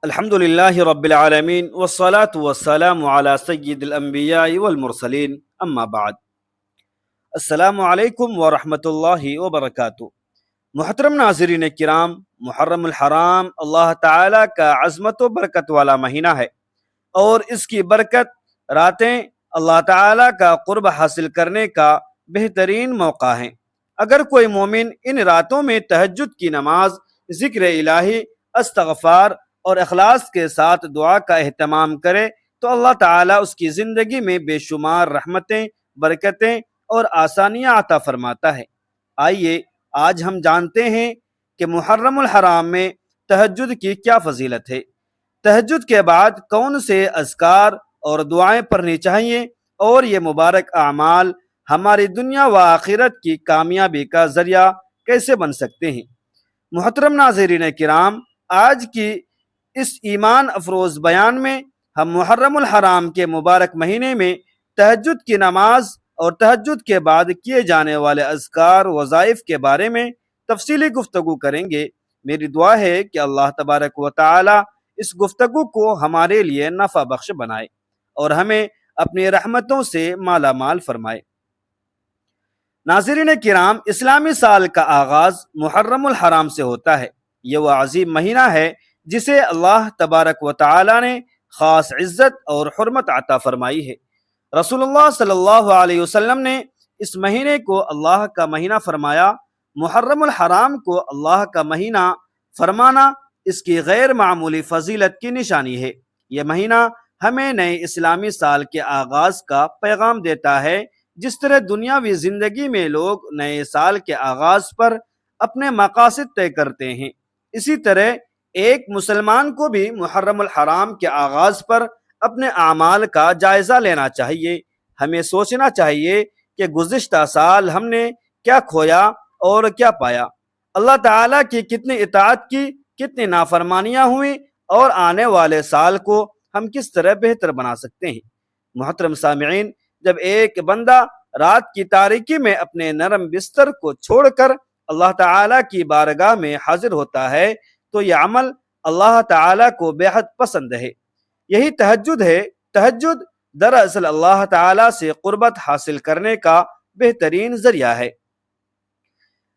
الحمد لله رب العالمين والصلاة والسلام على سيد الأنبياء والمرسلين أما بعد السلام علیکم ورحمۃ اللہ وبرکاتہ۔ محترم ناظرین کرام، محرم الحرام اللہ تعالیٰ کا عظمت و برکت والا مہینہ ہے، اور اس کی برکت راتیں اللہ تعالیٰ کا قرب حاصل کرنے کا بہترین موقع ہیں۔ اگر کوئی مومن ان راتوں میں تہجد کی نماز، ذکر الہی، استغفار اور اخلاص کے ساتھ دعا کا اہتمام کرے تو اللہ تعالیٰ اس کی زندگی میں بے شمار رحمتیں، برکتیں اور آسانیاں عطا فرماتا ہے۔ آئیے آج ہم جانتے ہیں کہ محرم الحرام میں تہجد کی کیا فضیلت ہے، تہجد کے بعد کون سے اذکار اور دعائیں پڑھنی چاہیے، اور یہ مبارک اعمال ہماری دنیا و آخرت کی کامیابی کا ذریعہ کیسے بن سکتے ہیں۔ محترم ناظرین کرام، آج کی اس ایمان افروز بیان میں ہم محرم الحرام کے مبارک مہینے میں تہجد کی نماز اور تہجد کے بعد کیے جانے والے اذکار وظائف کے بارے میں تفصیلی گفتگو کریں گے۔ میری دعا ہے کہ اللہ تبارک و تعالی اس گفتگو کو ہمارے لیے نفع بخش بنائے اور ہمیں اپنی رحمتوں سے مالا مال فرمائے۔ ناظرین کرام، اسلامی سال کا آغاز محرم الحرام سے ہوتا ہے۔ یہ وہ عظیم مہینہ ہے جسے اللہ تبارک و تعالی نے خاص عزت اور حرمت عطا فرمائی ہے۔ رسول اللہ صلی اللہ علیہ وسلم نے اس مہینے کو اللہ کا مہینہ فرمایا۔ محرم الحرام کو اللہ کا مہینہ فرمانا اس کی غیر معمولی فضیلت کی نشانی ہے۔ یہ مہینہ ہمیں نئے اسلامی سال کے آغاز کا پیغام دیتا ہے۔ جس طرح دنیاوی زندگی میں لوگ نئے سال کے آغاز پر اپنے مقاصد طے کرتے ہیں، اسی طرح ایک مسلمان کو بھی محرم الحرام کے آغاز پر اپنے اعمال کا جائزہ لینا چاہیے۔ ہمیں سوچنا چاہیے کہ گزشتہ سال ہم نے کیا کھویا اور کیا پایا، اللہ تعالیٰ کی کتنی اطاعت کی، کتنی نافرمانیاں ہوئیں، اور آنے والے سال کو ہم کس طرح بہتر بنا سکتے ہیں۔ محترم سامعین، جب ایک بندہ رات کی تاریکی میں اپنے نرم بستر کو چھوڑ کر اللہ تعالیٰ کی بارگاہ میں حاضر ہوتا ہے تو یہ عمل اللہ تعالیٰ کو بے حد پسند ہے۔ یہی تہجد ہے۔ تہجد دراصل اللہ تعالیٰ سے قربت حاصل کرنے کا بہترین ذریعہ ہے۔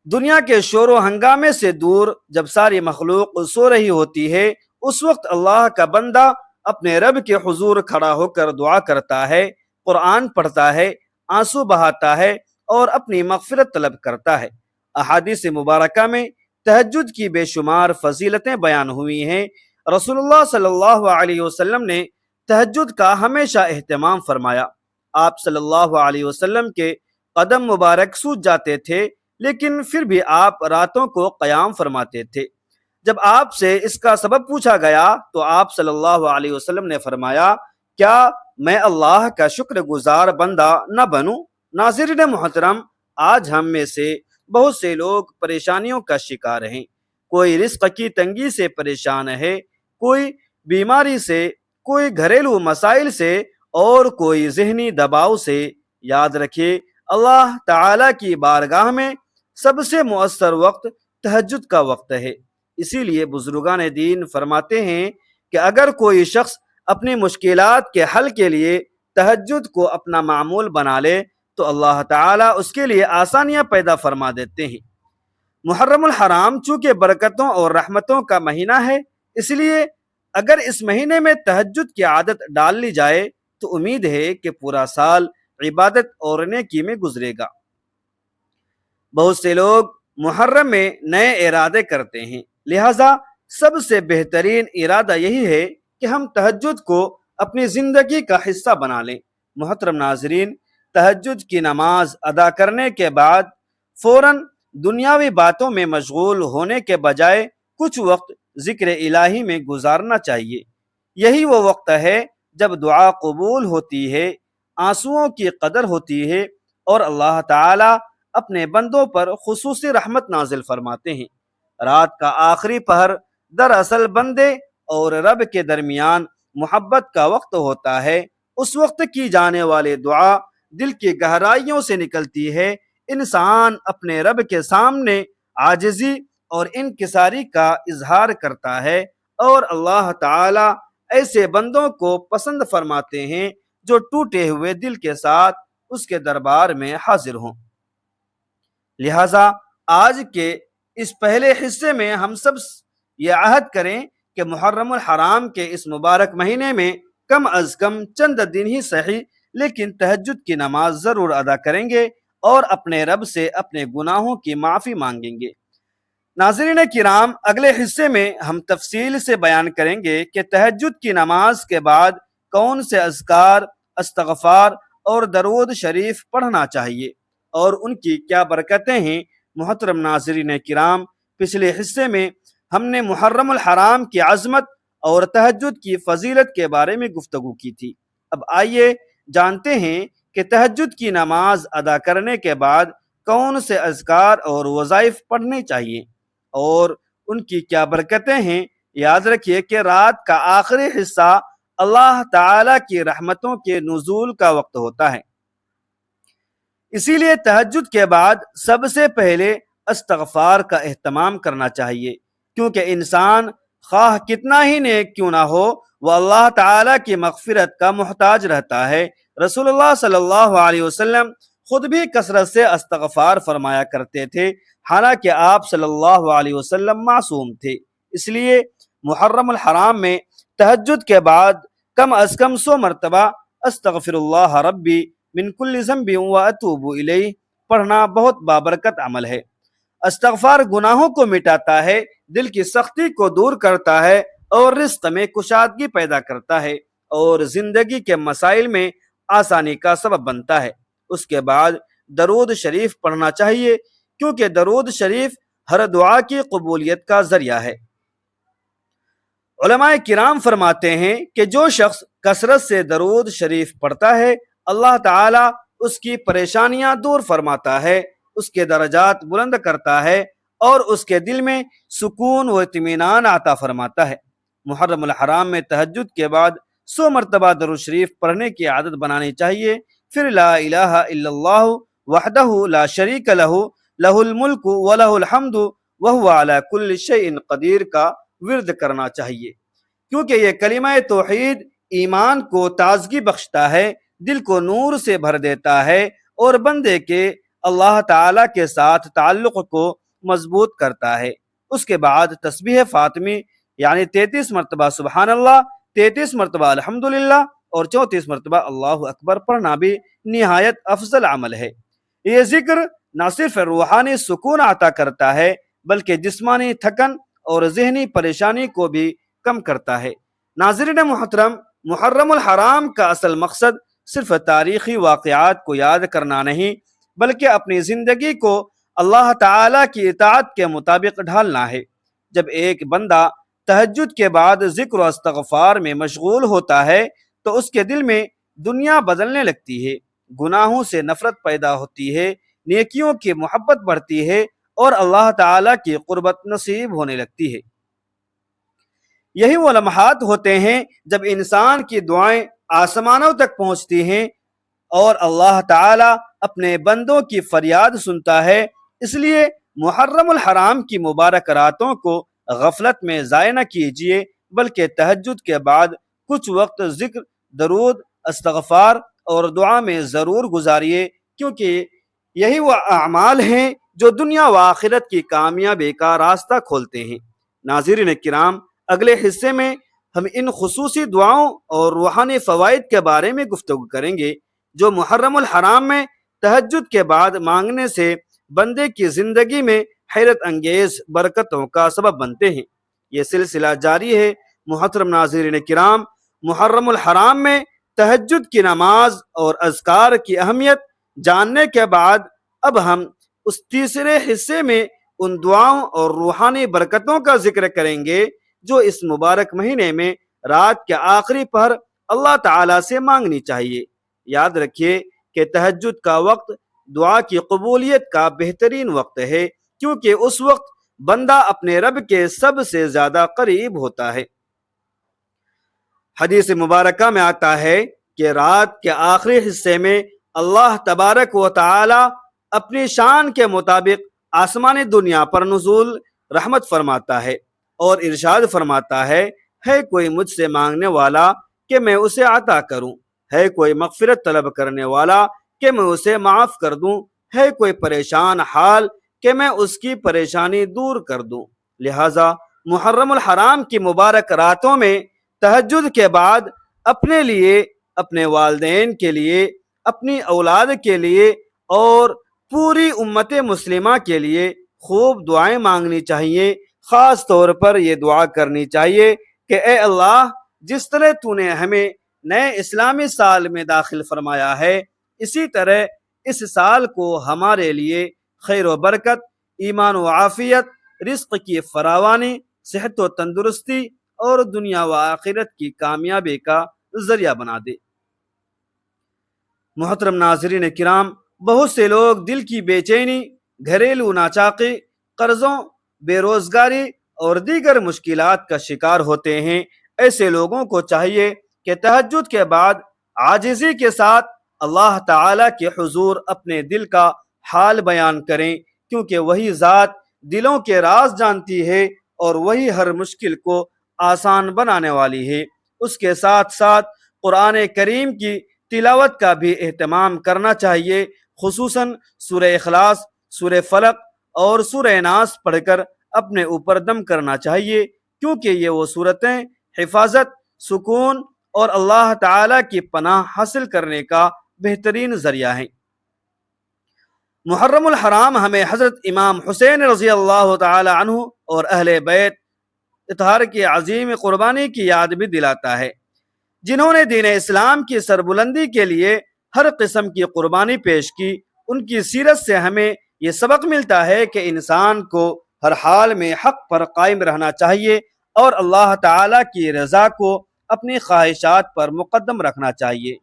دنیا کے شور و ہنگامے سے دور جب ساری مخلوق سو رہی ہوتی ہے، اس وقت اللہ کا بندہ اپنے رب کے حضور کھڑا ہو کر دعا کرتا ہے، قرآن پڑھتا ہے، آنسو بہاتا ہے اور اپنی مغفرت طلب کرتا ہے۔ احادیث مبارکہ میں تہجد کی بے شمار فضیلتیں بیان ہوئی ہیں۔ رسول اللہ صلی اللہ علیہ وسلم نے تہجد کا ہمیشہ اہتمام فرمایا۔ آپ صلی اللہ علیہ وسلم کے قدم مبارک سوج جاتے تھے، لیکن پھر بھی آپ راتوں کو قیام فرماتے تھے۔ جب آپ سے اس کا سبب پوچھا گیا تو آپ صلی اللہ علیہ وسلم نے فرمایا، کیا میں اللہ کا شکر گزار بندہ نہ بنوں؟ ناظرین محترم، آج ہم میں سے بہت سے لوگ پریشانیوں کا شکار ہیں۔ کوئی رزق کی تنگی سے پریشان ہے، کوئی بیماری سے، کوئی گھریلو مسائل سے، اور کوئی ذہنی دباؤ سے۔ یاد رکھیے، اللہ تعالیٰ کی بارگاہ میں سب سے مؤثر وقت تہجد کا وقت ہے۔ اسی لیے بزرگان دین فرماتے ہیں کہ اگر کوئی شخص اپنی مشکلات کے حل کے لیے تہجد کو اپنا معمول بنا لے تو اللہ تعالیٰ اس کے لیے آسانیاں پیدا فرما دیتے ہیں۔ محرم الحرام چونکہ برکتوں اور رحمتوں کا مہینہ ہے، اس لیے اگر اس مہینے میں تہجد کی عادت ڈال لی جائے تو امید ہے کہ پورا سال عبادت اور نیکی میں گزرے گا۔ بہت سے لوگ محرم میں نئے ارادے کرتے ہیں، لہذا سب سے بہترین ارادہ یہی ہے کہ ہم تہجد کو اپنی زندگی کا حصہ بنا لیں۔ محترم ناظرین، تہجد کی نماز ادا کرنے کے بعد فوراً دنیاوی باتوں میں مشغول ہونے کے بجائے کچھ وقت ذکر الہی میں گزارنا چاہیے۔ یہی وہ وقت ہے جب دعا قبول ہوتی ہے، آنسوؤں کی قدر ہوتی ہے، اور اللہ تعالی اپنے بندوں پر خصوصی رحمت نازل فرماتے ہیں۔ رات کا آخری پہر دراصل بندے اور رب کے درمیان محبت کا وقت ہوتا ہے۔ اس وقت کی جانے والی دعا دل کی گہرائیوں سے نکلتی ہے۔ انسان اپنے رب کے سامنے عاجزی اور انکساری کا اظہار کرتا ہے اور اللہ تعالی ایسے بندوں کو پسند فرماتے ہیں جو ٹوٹے ہوئے دل کے ساتھ اس کے دربار میں حاضر ہوں۔ لہذا آج کے اس پہلے حصے میں ہم سب یہ عہد کریں کہ محرم الحرام کے اس مبارک مہینے میں کم از کم چند دن ہی صحیح لیکن تہجد کی نماز ضرور ادا کریں گے اور اپنے رب سے اپنے گناہوں کی معافی مانگیں گے۔ ناظرین کرام، اگلے حصے میں ہم تفصیل سے بیان کریں گے کہ تہجد کی نماز کے بعد کون سے اذکار، استغفار اور درود شریف پڑھنا چاہیے اور ان کی کیا برکتیں ہیں۔ محترم ناظرین کرام، پچھلے حصے میں ہم نے محرم الحرام کی عظمت اور تہجد کی فضیلت کے بارے میں گفتگو کی تھی۔ اب آئیے جانتے ہیں کہ تہجد کی نماز ادا کرنے کے بعد کون سے اذکار اور وظائف پڑھنے چاہیے اور ان کی کیا برکتیں ہیں۔ یاد رکھیے کہ رات کا آخری حصہ اللہ تعالی کی رحمتوں کے نزول کا وقت ہوتا ہے، اسی لیے تہجد کے بعد سب سے پہلے استغفار کا اہتمام کرنا چاہیے، کیونکہ انسان خواہ کتنا ہی نیک کیوں نہ ہو وہ اللہ تعالی کی مغفرت کا محتاج رہتا ہے۔ رسول اللہ صلی اللہ علیہ وسلم خود بھی کثرت سے استغفار فرمایا کرتے تھے، حالانکہ آپ صلی اللہ علیہ وسلم معصوم تھے۔ اس لیے محرم الحرام میں تہجد کے بعد کم از کم 100 مرتبہ استغفر اللہ ربی من کل ذنب واتوب الیہ پڑھنا بہت بابرکت عمل ہے۔ استغفار گناہوں کو مٹاتا ہے، دل کی سختی کو دور کرتا ہے اور رزق میں کشادگی پیدا کرتا ہے اور زندگی کے مسائل میں آسانی کا سبب بنتا ہے۔ اس کے بعد درود شریف پڑھنا چاہیے، کیونکہ درود شریف ہر دعا کی قبولیت کا ذریعہ ہے۔ علماء کرام فرماتے ہیں کہ جو شخص کثرت سے درود شریف پڑھتا ہے، اللہ تعالی اس کی پریشانیاں دور فرماتا ہے، اس کے درجات بلند کرتا ہے اور اس کے دل میں سکون و اطمینان عطا فرماتا ہے۔ محرم الحرام میں تہجد کے بعد 100 مرتبہ درود شریف پڑھنے کی عادت بنانی چاہیے، پھر لا الہ الا اللہ وحدہ لا شریک لہ لہ الملک ولہ الحمد وہو علی کل شیء قدیر کا ورد کرنا چاہیے، کیونکہ یہ کلمہ توحید ایمان کو تازگی بخشتا ہے، دل کو نور سے بھر دیتا ہے اور بندے کے اللہ تعالی کے ساتھ تعلق کو مضبوط کرتا ہے۔ اس کے بعد تسبیح فاطمی یعنی 33 مرتبہ سبحان اللہ، 33 مرتبہ الحمدللہ اور 34 مرتبہ اللہ اکبر پڑھنا بھی نہایت افضل عمل ہے۔ یہ ذکر نہ صرف روحانی سکون عطا کرتا ہے بلکہ جسمانی تھکن اور ذہنی پریشانی کو بھی کم کرتا ہے۔ ناظرین محترم، محرم الحرام کا اصل مقصد صرف تاریخی واقعات کو یاد کرنا نہیں بلکہ اپنی زندگی کو اللہ تعالی کی اطاعت کے مطابق ڈھالنا ہے۔ جب ایک بندہ تہجد کے بعد ذکر و استغفار میں مشغول ہوتا ہے تو اس کے دل میں دنیا بدلنے لگتی ہے، گناہوں سے نفرت پیدا ہوتی ہے، نیکیوں کی محبت بڑھتی ہے اور اللہ تعالی کی قربت نصیب ہونے لگتی ہے۔ یہی وہ لمحات ہوتے ہیں جب انسان کی دعائیں آسمانوں تک پہنچتی ہیں اور اللہ تعالی اپنے بندوں کی فریاد سنتا ہے۔ اس لیے محرم الحرام کی مبارک راتوں کو غفلت میں ضائع نہ کیجیے بلکہ تہجد کے بعد کچھ وقت ذکر، درود، استغفار اور دعا میں ضرور گزاریے، کیونکہ یہی وہ اعمال ہیں جو دنیا و آخرت کی کامیابی کا راستہ کھولتے ہیں۔ ناظرین کرام، اگلے حصے میں ہم ان خصوصی دعاؤں اور روحانی فوائد کے بارے میں گفتگو کریں گے جو محرم الحرام میں تہجد کے بعد مانگنے سے بندے کی زندگی میں حیرت انگیز برکتوں کا سبب بنتے ہیں۔ یہ سلسلہ جاری ہے۔ محترم ناظرین کرام، محرم الحرام میں تہجد کی نماز اور اذکار کی اہمیت جاننے کے بعد اب ہم اس تیسرے حصے میں ان دعاؤں اور روحانی برکتوں کا ذکر کریں گے جو اس مبارک مہینے میں رات کے آخری پہر اللہ تعالی سے مانگنی چاہیے۔ یاد رکھیے کہ تہجد کا وقت دعا کی قبولیت کا بہترین وقت ہے، کیونکہ اس وقت بندہ اپنے رب کے سب سے زیادہ قریب ہوتا ہے۔ حدیث مبارکہ میں آتا ہے کہ رات کے آخری حصے میں اللہ تبارک و تعالی اپنی شان کے مطابق آسمانی دنیا پر نزول رحمت فرماتا ہے اور ارشاد فرماتا ہے کوئی مجھ سے مانگنے والا کہ میں اسے عطا کروں، ہے کوئی مغفرت طلب کرنے والا کہ میں اسے معاف کر دوں، ہے کوئی پریشان حال کہ میں اس کی پریشانی دور کر دوں۔ لہٰذا محرم الحرام کی مبارک راتوں میں تہجد کے بعد اپنے لیے، اپنے والدین کے لیے، اپنی اولاد کے لیے اور پوری امت مسلمہ کے لیے خوب دعائیں مانگنی چاہیے۔ خاص طور پر یہ دعا کرنی چاہیے کہ اے اللہ، جس طرح تو نے ہمیں نئے اسلامی سال میں داخل فرمایا ہے، اسی طرح اس سال کو ہمارے لیے خیر و برکت، ایمان و عافیت، رزق کی فراوانی، صحت و تندرستی اور دنیا و آخرت کی کامیابی کا ذریعہ بنا دے۔ محترم ناظرین کرام، بہت سے لوگ دل کی بے چینی، گھریلو ناچاقی، قرضوں، بے روزگاری اور دیگر مشکلات کا شکار ہوتے ہیں۔ ایسے لوگوں کو چاہیے کہ تہجد کے بعد عاجزی کے ساتھ اللہ تعالی کے حضور اپنے دل کا حال بیان کریں، کیونکہ وہی ذات دلوں کے راز جانتی ہے اور وہی ہر مشکل کو آسان بنانے والی ہے۔ اس کے ساتھ ساتھ قرآن کریم کی تلاوت کا بھی اہتمام کرنا چاہیے، خصوصاً سورہ اخلاص، سورہ فلق اور سورہ ناس پڑھ کر اپنے اوپر دم کرنا چاہیے، کیونکہ یہ وہ صورتیں حفاظت، سکون اور اللہ تعالی کی پناہ حاصل کرنے کا بہترین ذریعہ ہیں۔ محرم الحرام ہمیں حضرت امام حسین رضی اللہ تعالی عنہ اور اہل بیت اطہار کی عظیم قربانی کی یاد بھی دلاتا ہے، جنہوں نے دین اسلام کی سربلندی کے لیے ہر قسم کی قربانی پیش کی۔ ان کی سیرت سے ہمیں یہ سبق ملتا ہے کہ انسان کو ہر حال میں حق پر قائم رہنا چاہیے اور اللہ تعالی کی رضا کو اپنی خواہشات پر مقدم رکھنا چاہیے۔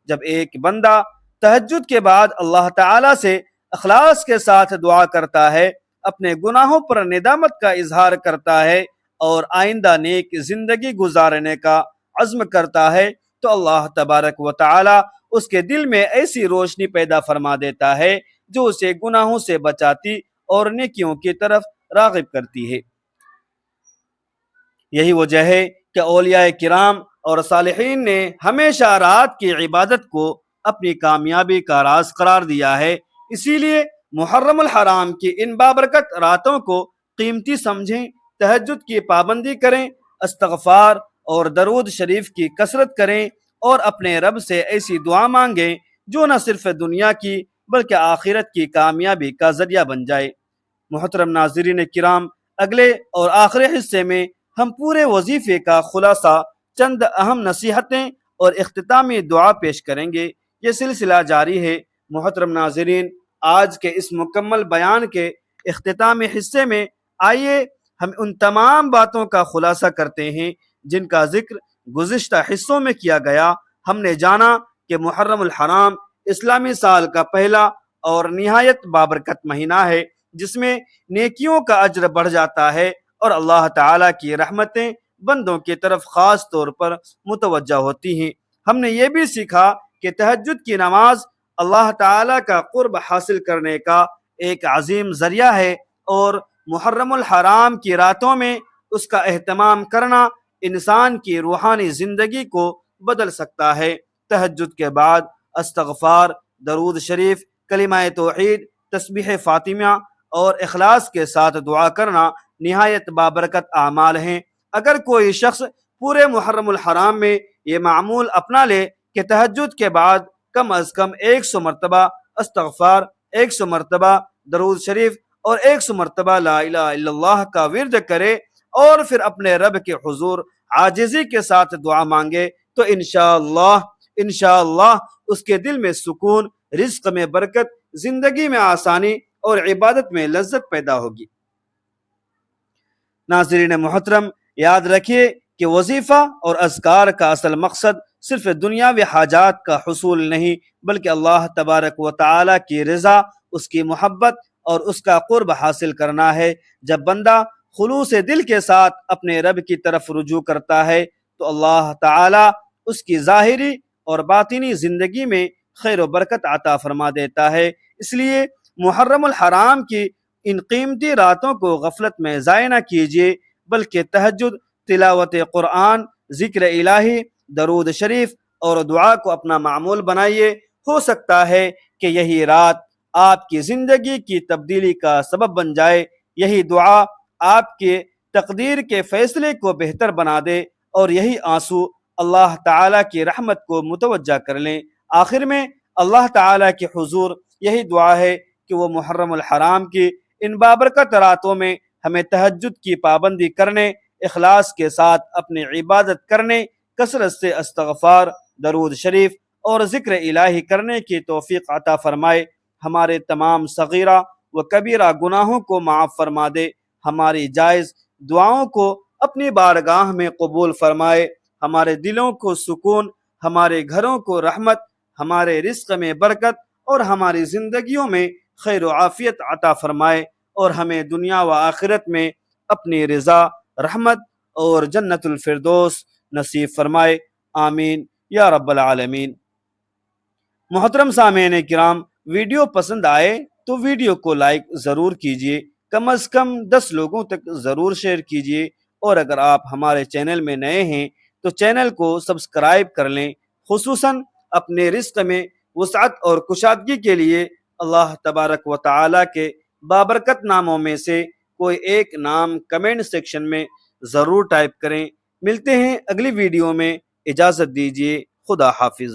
جب ایک بندہ تہجد کے بعد اللہ تعالی سے اخلاص کے ساتھ دعا کرتا ہے، اپنے گناہوں پر ندامت کا اظہار کرتا ہے اور آئندہ نیک زندگی گزارنے کا عزم کرتا ہے، تو اللہ تبارک و تعالی اس کے دل میں ایسی روشنی پیدا فرما دیتا ہے جو اسے گناہوں سے بچاتی اور نیکیوں کی طرف راغب کرتی ہے۔ یہی وجہ ہے کہ اولیاء کرام اور صالحین نے ہمیشہ رات کی عبادت کو اپنی کامیابی کا راز قرار دیا ہے۔ اسی لیے محرم الحرام کی ان بابرکت راتوں کو قیمتی سمجھیں، تہجد کی پابندی کریں، استغفار اور درود شریف کی کثرت کریں اور اپنے رب سے ایسی دعا مانگیں جو نہ صرف دنیا کی بلکہ آخرت کی کامیابی کا ذریعہ بن جائے۔ محترم ناظرین کرام، اگلے اور آخری حصے میں ہم پورے وظیفے کا خلاصہ، چند اہم نصیحتیں اور اختتامی دعا پیش کریں گے۔ یہ سلسلہ جاری ہے۔ محترم ناظرین، آج کے اس مکمل بیان کے اختتامی حصے میں آئیے ہم ان تمام باتوں کا خلاصہ کرتے ہیں جن کا ذکر گزشتہ حصوں میں کیا گیا۔ ہم نے جانا کہ محرم الحرام اسلامی سال کا پہلا اور نہایت بابرکت مہینہ ہے، جس میں نیکیوں کا اجر بڑھ جاتا ہے اور اللہ تعالیٰ کی رحمتیں بندوں کی طرف خاص طور پر متوجہ ہوتی ہیں۔ ہم نے یہ بھی سیکھا کہ تہجد کی نماز اللہ تعالیٰ کا قرب حاصل کرنے کا ایک عظیم ذریعہ ہے اور محرم الحرام کی راتوں میں اس کا اہتمام کرنا انسان کی روحانی زندگی کو بدل سکتا ہے۔ تہجد کے بعد استغفار، درود شریف، کلمہ توحید، تسبیح فاطمیہ اور اخلاص کے ساتھ دعا کرنا نہایت بابرکت اعمال ہیں۔ اگر کوئی شخص پورے محرم الحرام میں یہ معمول اپنا لے کہ تہجد کے بعد کم از کم 100 مرتبہ استغفار، 100 مرتبہ درود شریف اور 100 مرتبہ لا الہ الا اللہ کا ورد کرے اور پھر اپنے رب کے حضور عاجزی کے ساتھ دعا مانگے، تو انشاءاللہ اس کے دل میں سکون، رزق میں برکت، زندگی میں آسانی اور عبادت میں لذت پیدا ہوگی۔ ناظرین محترم، یاد رکھیے کہ وظیفہ اور اذکار کا اصل مقصد صرف دنیاوی حاجات کا حصول نہیں، بلکہ اللہ تبارک و تعالی کی رضا، اس کی محبت اور اس کا قرب حاصل کرنا ہے۔ جب بندہ خلوص دل کے ساتھ اپنے رب کی طرف رجوع کرتا ہے تو اللہ تعالی اس کی ظاہری اور باطنی زندگی میں خیر و برکت عطا فرما دیتا ہے۔ اس لیے محرم الحرام کی ان قیمتی راتوں کو غفلت میں ضائع نہ کیجیے، بلکہ تہجد، تلاوت قرآن، ذکر الہی، درود شریف اور دعا کو اپنا معمول بنائیے۔ ہو سکتا ہے کہ یہی رات آپ کی زندگی کی تبدیلی کا سبب بن جائے۔ یہی دعا آپ کے تقدیر کے فیصلے کو بہتر بنا دے، اور یہی آنسو اللہ تعالیٰ کی رحمت کو متوجہ کر لیں۔ آخر میں اللہ تعالیٰ کے حضور یہی دعا ہے کہ وہ محرم الحرام کی ان بابرکت راتوں میں ہمیں تہجد کی پابندی کرنے، اخلاص کے ساتھ اپنی عبادت کرنے، کثرت سے استغفار، درود شریف اور ذکر الہی کرنے کی توفیق عطا فرمائے۔ ہمارے تمام صغیرہ و کبیرہ گناہوں کو معاف فرما دے، ہماری جائز دعاؤں کو اپنی بارگاہ میں قبول فرمائے، ہمارے دلوں کو سکون، ہمارے گھروں کو رحمت، ہمارے رزق میں برکت اور ہماری زندگیوں میں خیر و عافیت عطا فرمائے، اور ہمیں دنیا و آخرت میں اپنی رضا، رحمت اور جنت الفردوس نصیب فرمائے۔ آمین یا رب العالمین۔ محترم سامعین کرام، ویڈیو پسند آئے تو ویڈیو کو لائک ضرور کیجیے، کم از کم 10 لوگوں تک ضرور شیئر کیجیے، اور اگر آپ ہمارے چینل میں نئے ہیں تو چینل کو سبسکرائب کر لیں۔ خصوصاً اپنے رزق میں وسعت اور کشادگی کے لیے اللہ تبارک و تعالیٰ کے بابرکت ناموں میں سے کوئی ایک نام کمنٹ سیکشن میں ضرور ٹائپ کریں۔ ملتے ہیں اگلی ویڈیو میں، اجازت دیجیے، خدا حافظ۔